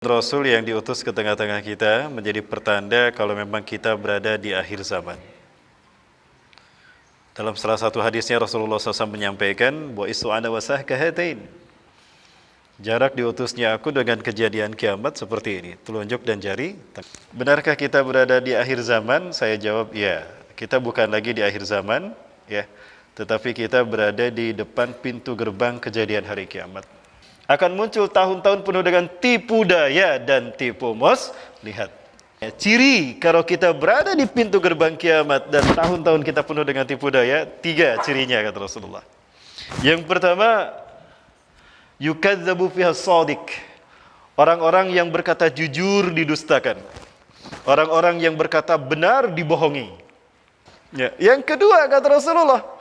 Rasul yang diutus ke tengah-tengah kita menjadi pertanda kalau memang kita berada di akhir zaman. Dalam salah satu hadisnya Rasulullah SAW menyampaikan, "Bu'istu ana wasah kahatain." Jarak diutusnya aku dengan kejadian kiamat seperti ini, telunjuk dan jari. Benarkah kita berada di akhir zaman? Saya jawab, ya. Kita bukan lagi di akhir zaman, ya. Tetapi kita berada di depan pintu gerbang kejadian hari kiamat. Akan muncul tahun-tahun penuh dengan tipu daya dan tipu lihat. Ciri kalau kita berada di pintu gerbang kiamat dan tahun-tahun kita penuh dengan tipu daya, 3 cirinya kata Rasulullah. Yang pertama, yukadzabu fiha shadiq. Orang-orang yang berkata jujur didustakan. Orang-orang yang berkata benar dibohongi. Ya. Yang kedua kata Rasulullah,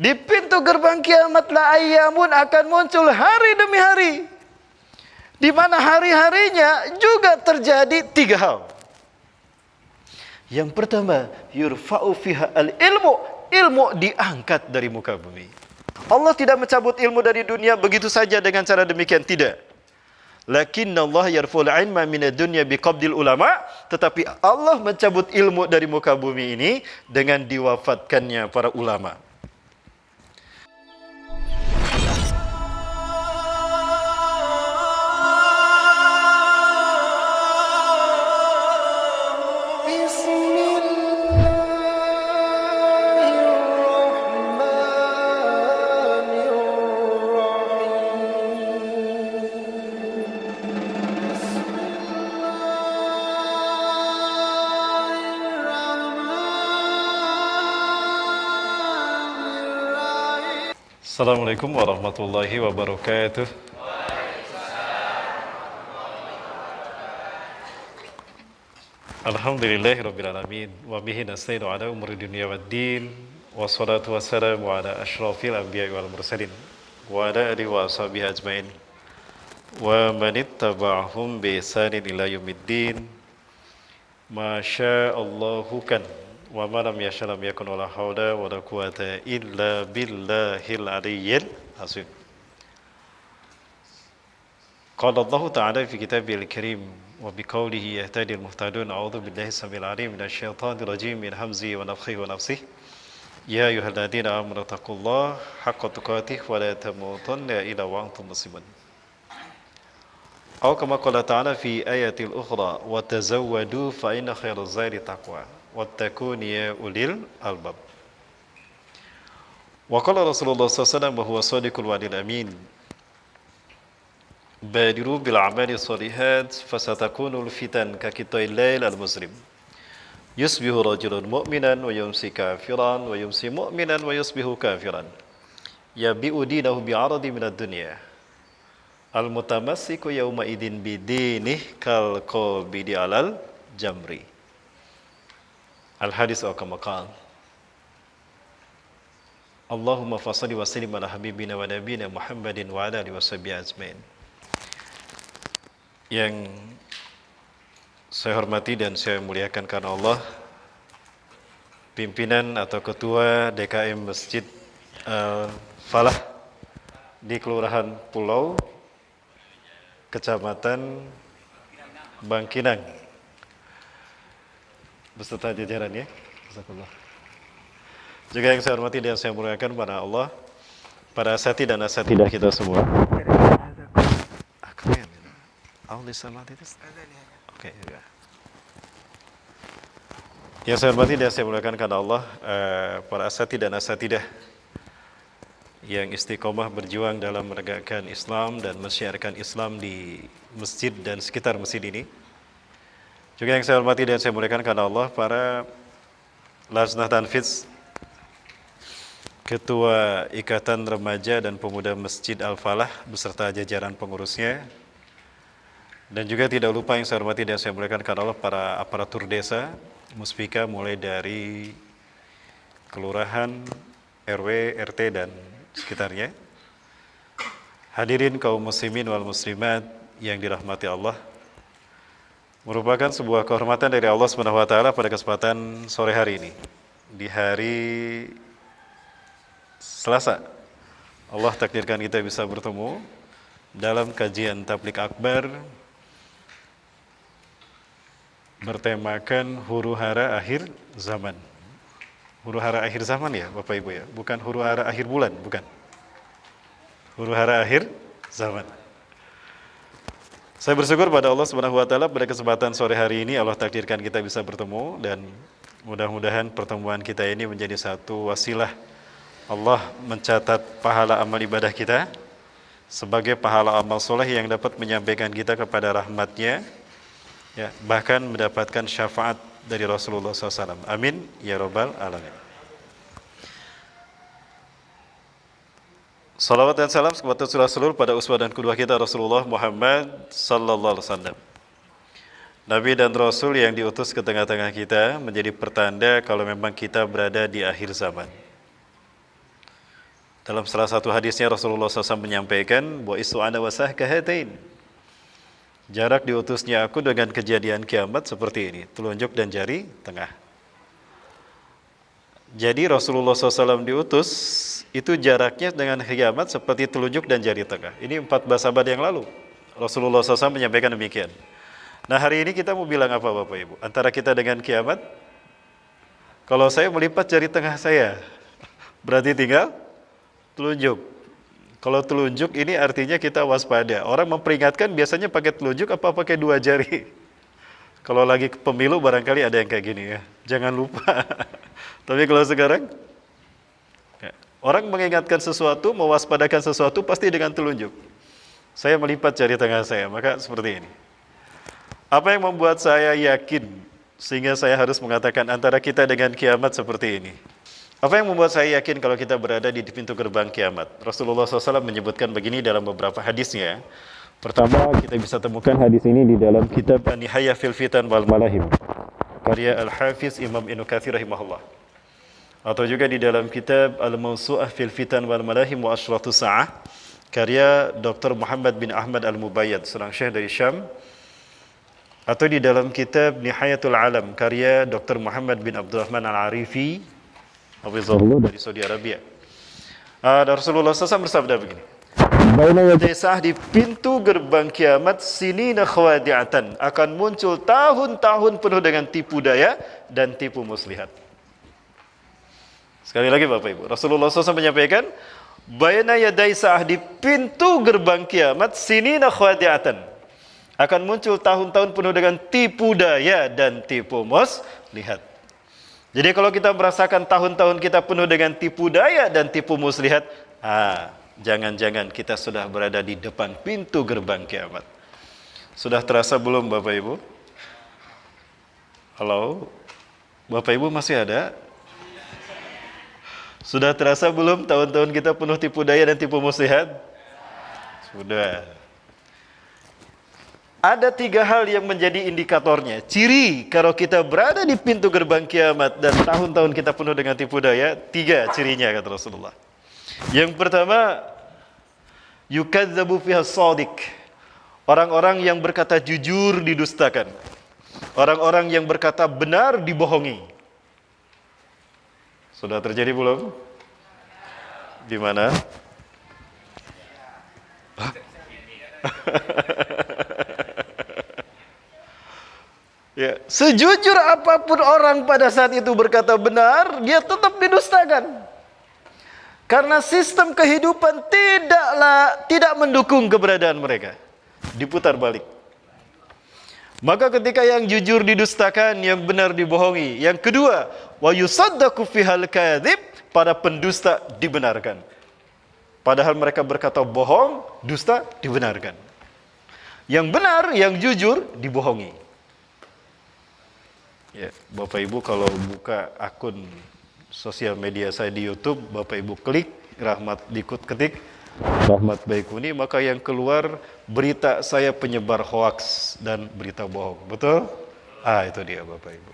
di pintu gerbang kiamat la ayyamun akan muncul hari demi hari, di mana hari-harinya juga terjadi 3 hal. Yang pertama, yurfa'u fiha al-ilmu, ilmu diangkat dari muka bumi. Allah tidak mencabut ilmu dari dunia begitu saja dengan cara demikian, tidak. Lakinna Allah yarfa'ul ilma minad dunya biqabdil ulama, tetapi Allah mencabut ilmu dari muka bumi ini dengan diwafatkannya para ulama. Assalamualaikum warahmatullahi wabarakatuh. Alhamdulillahirabbil alamin wa bihi nasta'inu ala umuri dunya waddin wassalatu wassalamu ala asyrafil anbiya'i wal mursalin wa ala alihi wa sahbihi ajmain wa man ittaba'ahum bi ihsanin ila yaumiddin. Masyaallahu kan wa ma lam yasha lam yakun wala haula wala quwata illa billahil aliyyil azim. Qala Allah Ta'ala fi kitabil karim wa biqaulihi yahtadil muhtadun. A'udzu billahi samil alim minasy syaithanir rajim min hamzihi wa nafthihi wa nafsihi. Ya ayyuhalladzina amanu taqullaha haqqa tuqatih wa la tamutunna illa wa antum muslimun. Aw kama qala ta'ala fi ayatil ukhra wa tazawwadu fa inna khairaz zadi taqwa wattaqun ya ulil albab. Wa qala Rasulullah sallallahu alaihi wasallam wa huwa shadiqul wa'dil amin. Badiru bil a'mali shalihat fasatakunul fitan ka qita'il lail al muslim. Yusbihu rajulun mu'minan wa yumsi kafiran wa yumsi mu'minan wa yusbihu kafiran. Yabi'u dinahu bi'aradi minad dunya. Al mutamassiku yawma idin bidinih kal qabidi alal jamri. Al hadis wa kama qala. Allahumma fassalli wa sallim ala habibina wa nabiyina Muhammadin wa ala alihi washabihi ajmain. Yang saya hormati dan saya muliakan karena Allah, pimpinan atau ketua DKM Masjid Falah di Kelurahan Pulau, Kecamatan Bangkinang, beserta jajarannya. Juga yang saya hormati dan saya muliakan pada Allah, para asatidz dan asatidah kita semua. Oke, ya. Yang saya hormati dan saya muliakan karena Allah, para asatidz dan asatidah yang istiqomah berjuang dalam menegakkan Islam dan menyiarkan Islam di masjid dan sekitar masjid ini. Juga yang saya hormati dan saya muliakan karena Allah, para Lajnah Tanfidz, Ketua Ikatan Remaja dan Pemuda Masjid Al-Falah beserta jajaran pengurusnya. Dan juga tidak lupa yang saya hormati dan saya muliakan karena Allah, para aparatur desa, muspika mulai dari kelurahan, RW, RT dan sekitarnya. Hadirin kaum muslimin wal muslimat yang dirahmati Allah. Merupakan sebuah kehormatan dari Allah SWT pada kesempatan sore hari ini. Di hari Selasa, Allah takdirkan kita bisa bertemu dalam kajian Tabligh Akbar bertemakan huru-hara akhir zaman. Huru-hara akhir zaman ya, Bapak Ibu ya, bukan huru-hara akhir bulan, bukan. Huru-hara akhir zaman. Saya bersyukur pada Allah Subhanahu wa taala pada kesempatan sore hari ini Allah takdirkan kita bisa bertemu, dan mudah-mudahan pertemuan kita ini menjadi satu wasilah Allah mencatat pahala amal ibadah kita sebagai pahala amal soleh yang dapat menyampaikan kita kepada rahmat-Nya, ya, bahkan mendapatkan syafaat dari Rasulullah SAW. Amin ya rabbal alamin. Salawat dan salam kepada Rasul pada uswah dan qudwah kita Rasulullah Muhammad sallallahu alaihi wasallam. Nabi dan Rasul yang diutus ke tengah-tengah kita menjadi pertanda kalau memang kita berada di akhir zaman. Dalam salah satu hadisnya Rasulullah SAW menyampaikan, "Bu'istu ana wasah kahatain." Jarak diutusnya aku dengan kejadian kiamat seperti ini, telunjuk dan jari tengah. Jadi Rasulullah SAW diutus, itu jaraknya dengan kiamat seperti telunjuk dan jari tengah. Ini 14 abad yang lalu Rasulullah SAW menyampaikan demikian. Nah, hari ini kita mau bilang apa Bapak Ibu? Antara kita dengan kiamat, kalau saya melipat jari tengah saya, berarti tinggal telunjuk. Kalau telunjuk ini artinya kita waspada. Orang memperingatkan biasanya pakai telunjuk apa pakai dua jari. Kalau lagi pemilu barangkali ada yang kayak gini ya, jangan lupa. Tapi kalau sekarang, ya, orang mengingatkan sesuatu, mewaspadakan sesuatu pasti dengan telunjuk. Saya melipat jari tengah saya, maka seperti ini. Apa yang membuat saya yakin sehingga saya harus mengatakan antara kita dengan kiamat seperti ini? Apa yang membuat saya yakin kalau kita berada di pintu gerbang kiamat? Rasulullah SAW menyebutkan begini dalam beberapa hadisnya. Pertama, kita bisa temukan hadis ini di dalam kitab An-Nihayah fil Fitan wal Malahim, karya Al-Hafiz Imam Ibnu Katsir rahimahullah. Atau juga di dalam kitab Al-Mawsu'ah fil Fitan wal Malahim wa Ashratu Sa'ah, karya Dr. Muhammad bin Ahmad Al-Mubayyad, seorang syekh dari Syam. Atau di dalam kitab Nihayatul Alam, karya Dr. Muhammad bin Abdurrahman Al-Arifi dari Saudi Arabia. Rasulullah SAW bersabda begini, "Baina di pintu gerbang kiamat sinina khawadi'atan, akan muncul tahun-tahun penuh dengan tipu daya dan tipu muslihat." Sekali lagi Bapak Ibu, Rasulullah SAW menyampaikan, "Baina yaday sa'ah di pintu gerbang kiamat sinina khawadi'atan, akan muncul tahun-tahun penuh dengan tipu daya dan tipu muslihat." Jadi kalau kita merasakan tahun-tahun kita penuh dengan tipu daya dan tipu muslihat, jangan-jangan kita sudah berada di depan pintu gerbang kiamat. Sudah terasa belum Bapak Ibu? Halo? Bapak Ibu masih ada? Sudah terasa belum tahun-tahun kita penuh tipu daya dan tipu muslihat? Sudah. Ada 3 hal yang menjadi indikatornya, ciri kalau kita berada di pintu gerbang kiamat dan tahun-tahun kita penuh dengan tipu daya. 3 cirinya kata Rasulullah. Yang pertama, yukadzabu fiha shadiq. Orang-orang yang berkata jujur didustakan. Orang-orang yang berkata benar dibohongi. Sudah terjadi belum? Di mana? Ya, sejujur apapun orang pada saat itu berkata benar, dia tetap didustakan. Karena sistem kehidupan tidak mendukung keberadaan mereka. Diputar balik. Maka ketika yang jujur didustakan, yang benar dibohongi. Yang kedua, wa yusaddaqu fihal kadzib, para pendusta dibenarkan. Padahal mereka berkata bohong, dusta dibenarkan. Yang benar, yang jujur dibohongi. Ya, Bapak Ibu kalau buka akun sosial media saya di YouTube, Bapak Ibu klik ketik Rahmat Baikuni, maka yang keluar berita saya penyebar hoaks dan berita bohong. Betul? Itu dia Bapak Ibu.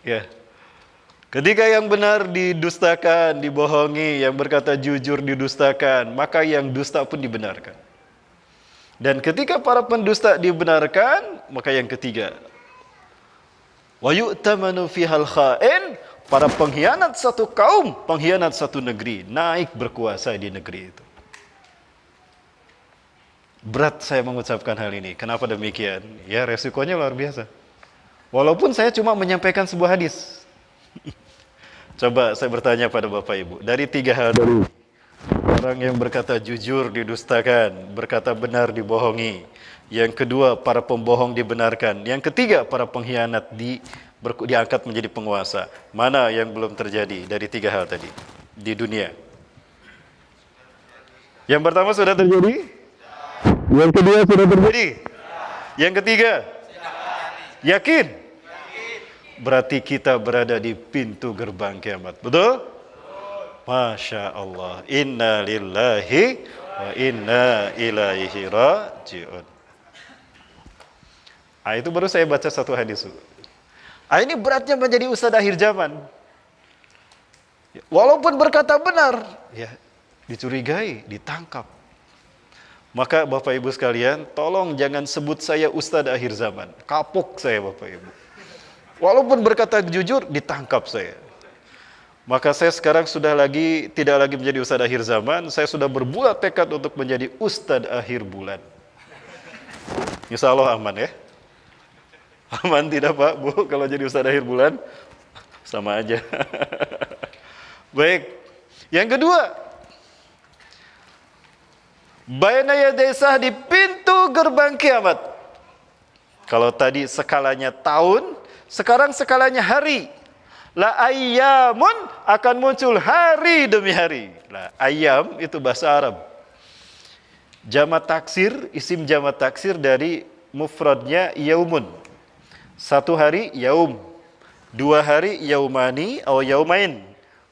Ya. Ketika yang benar didustakan, dibohongi, yang berkata jujur didustakan, maka yang dusta pun dibenarkan. Dan ketika para pendusta dibenarkan, maka yang ketiga, wa yu'tamanu fihal kha'in, para pengkhianat satu kaum, pengkhianat satu negeri, naik berkuasa di negeri itu. Berat saya mengucapkan hal ini. Kenapa demikian? Ya, resikonya luar biasa. Walaupun saya cuma menyampaikan sebuah hadis. Coba saya bertanya pada Bapak Ibu, dari 3 hal tadi, orang yang berkata jujur didustakan, berkata benar dibohongi. Yang kedua, para pembohong dibenarkan. Yang ketiga, para pengkhianat diangkat menjadi penguasa. Mana yang belum terjadi dari 3 hal tadi di dunia? Yang pertama sudah terjadi? Yang kedua sudah terjadi? Yang ketiga? Yakin? Berarti kita berada di pintu gerbang kiamat. Betul? Masya Allah. Inna lillahi wa inna ilaihi raji'un. Itu baru saya baca satu hadis. Ini beratnya menjadi ustadz akhir zaman. Walaupun berkata benar, ya dicurigai, ditangkap. Maka Bapak Ibu sekalian, tolong jangan sebut saya ustadz akhir zaman. Kapok saya Bapak Ibu. Walaupun berkata jujur, ditangkap saya. Maka saya sekarang tidak lagi menjadi ustadz akhir zaman, saya sudah berbuat tekad untuk menjadi ustadz akhir bulan. Insya Allah aman ya. Aman tidak Pak, Bu, kalau jadi ustadz akhir bulan? Sama aja. Baik. Yang kedua, baina yaday sah di pintu gerbang kiamat. Kalau tadi skalanya tahun, sekarang skalanya hari. La ayyamun akan muncul hari demi hari. La ayyam itu bahasa Arab. Jamak taksir, isim jamak taksir dari mufradnya yaumun. 1 hari yaum, 2 hari yaumani atau yaumain.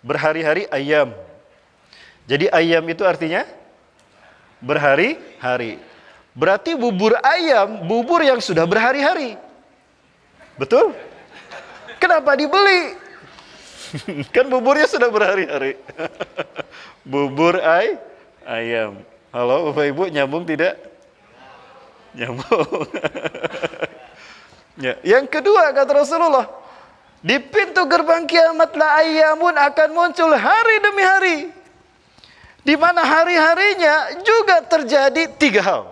Berhari-hari ayyam. Jadi ayyam itu artinya berhari-hari. Berarti bubur ayam, bubur yang sudah berhari-hari. Betul? Kenapa dibeli? Kan buburnya sudah berhari-hari. Bubur ayam. Halo Bapak Ibu, nyambung tidak? Nyambung. Ya. Yang kedua kata Rasulullah, di pintu gerbang kiamat la ayyamun akan muncul hari demi hari. Di mana hari-harinya juga terjadi 3 hal.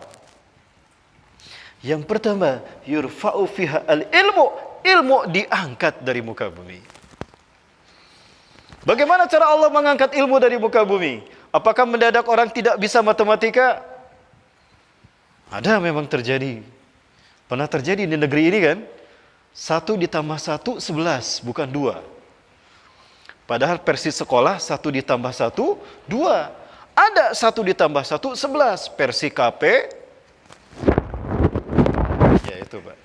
Yang pertama, yurfa'u fiha al-ilmu. Ilmu diangkat dari muka bumi. Bagaimana cara Allah mengangkat ilmu dari muka bumi? Apakah mendadak orang tidak bisa matematika? Ada memang terjadi. Pernah terjadi di negeri ini kan? 1 ditambah 1, 11, bukan 2. Padahal versi sekolah 1 ditambah 1, 2. Ada 1 ditambah 1, 11. Versi KP, ya itu Pak.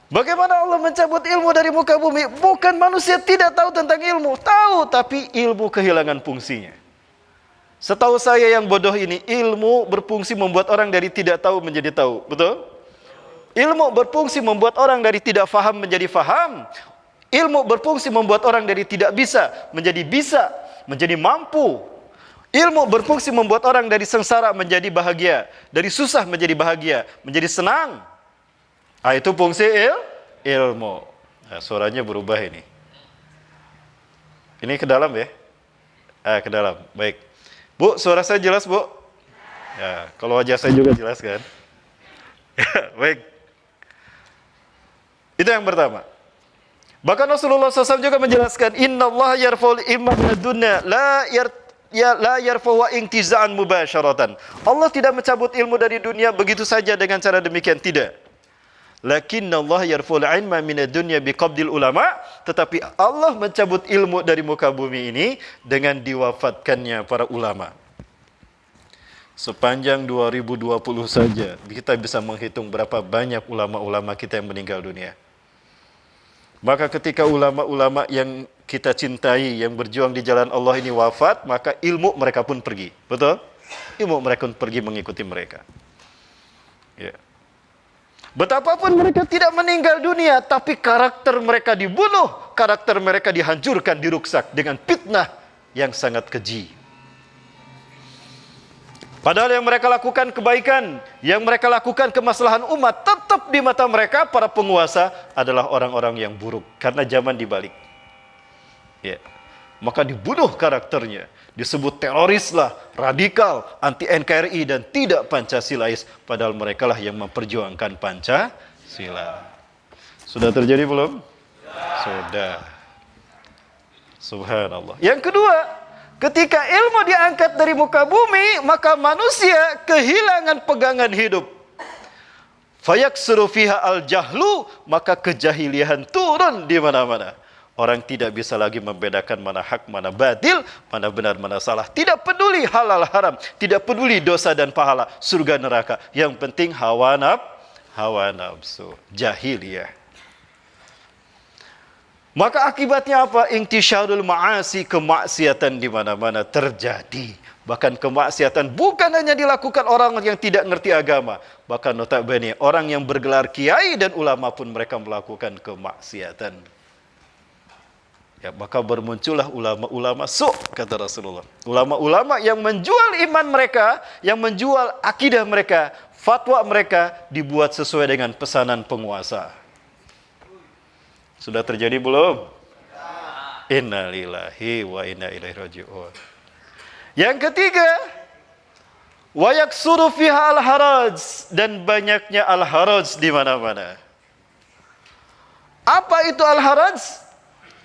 Bagaimana Allah mencabut ilmu dari muka bumi? Bukan manusia tidak tahu tentang ilmu. Tahu, tapi ilmu kehilangan fungsinya. Setahu saya yang bodoh ini, ilmu berfungsi membuat orang dari tidak tahu menjadi tahu. Betul? Ilmu berfungsi membuat orang dari tidak faham menjadi faham. Ilmu berfungsi membuat orang dari tidak bisa, menjadi mampu. Ilmu berfungsi membuat orang dari sengsara menjadi bahagia, dari susah menjadi bahagia, menjadi senang. Itu fungsi ilmu. Nah, suaranya berubah ini. Ini ke dalam ya? Ke dalam. Baik. Bu, suara saya jelas, Bu? Ya, kalau wajah saya juga jelas kan? Baik. Itu yang pertama. Bahkan Rasulullah SAW juga menjelaskan, Inna Allah yarfa'ul iman dunya la yarfa'u intiza'an mubasyaratan. Allah tidak mencabut ilmu dari dunia begitu saja dengan cara demikian, tidak. Lakinna Allah yarfa'ul ilma minad dunya biqabdil ulama. Tetapi Allah mencabut ilmu dari muka bumi ini dengan diwafatkannya para ulama. Sepanjang 2020 saja kita bisa menghitung berapa banyak ulama-ulama kita yang meninggal dunia. Maka ketika ulama-ulama yang kita cintai, yang berjuang di jalan Allah ini wafat, maka ilmu mereka pun pergi. Betul? Ilmu mereka pun pergi mengikuti mereka. Ya. Betapapun mereka tidak meninggal dunia, tapi karakter mereka dibunuh, karakter mereka dihancurkan, diruksak dengan fitnah yang sangat keji. Padahal yang mereka lakukan kebaikan, yang mereka lakukan kemaslahan umat, tetap di mata mereka para penguasa adalah orang-orang yang buruk karena zaman dibalik. Ya. maka dibunuh karakternya. Disebut teroris lah, radikal, anti NKRI dan tidak Pancasilais. Padahal mereka lah yang memperjuangkan Pancasila. Sudah terjadi belum? Sudah. Subhanallah. Yang kedua, ketika ilmu diangkat dari muka bumi, maka manusia kehilangan pegangan hidup. Fayaksuru fiha al-jahlu, maka kejahilian turun di mana-mana. Orang tidak bisa lagi membedakan mana hak, mana batil, mana benar, mana salah. Tidak peduli halal haram, tidak peduli dosa dan pahala, surga neraka. Yang penting hawa nafsu, jahiliyah. Maka akibatnya apa? Intisyarul ma'asi, kemaksiatan di mana-mana terjadi. Bahkan kemaksiatan bukan hanya dilakukan orang yang tidak ngerti agama. Bahkan notabene orang yang bergelar kiai dan ulama pun mereka melakukan kemaksiatan. Ya, maka bermuncullah ulama-ulama kata Rasulullah. Ulama-ulama yang menjual iman mereka, yang menjual akidah mereka, fatwa mereka dibuat sesuai dengan pesanan penguasa. Sudah terjadi belum? Inna lillahi wa inna ilaihi raji'un. Yang ketiga, wa yaksuru fiha al-haraj, dan banyaknya al-haraj di mana-mana. Apa itu al-haraj?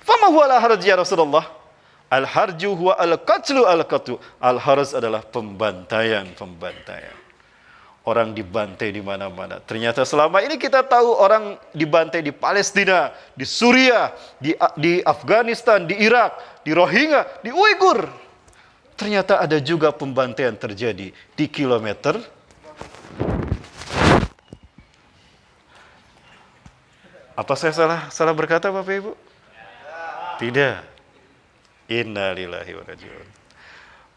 Fama huwa al-haraj ya Rasulullah? Al-harju huwa al-qatlu al-qatlu. Al-haraj adalah pembantaian. Orang dibantai di mana-mana. Ternyata selama ini kita tahu orang dibantai di Palestina, di Suriah, di Afghanistan, di Irak, di Rohingya, di Uighur. Ternyata ada juga pembantaian terjadi di kilometer. Apa saya salah berkata Bapak Ibu? Tidak. Innalillahi wa rajiun.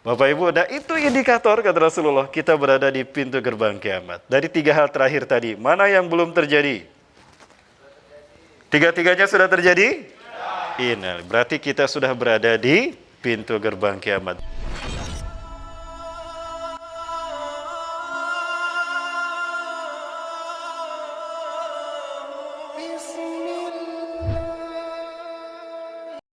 Bapak Ibu, nah itu indikator kata Rasulullah, kita berada di pintu gerbang kiamat. Dari 3 hal terakhir tadi, mana yang belum terjadi? Tiga-tiganya sudah terjadi? Berarti kita sudah berada di pintu gerbang kiamat.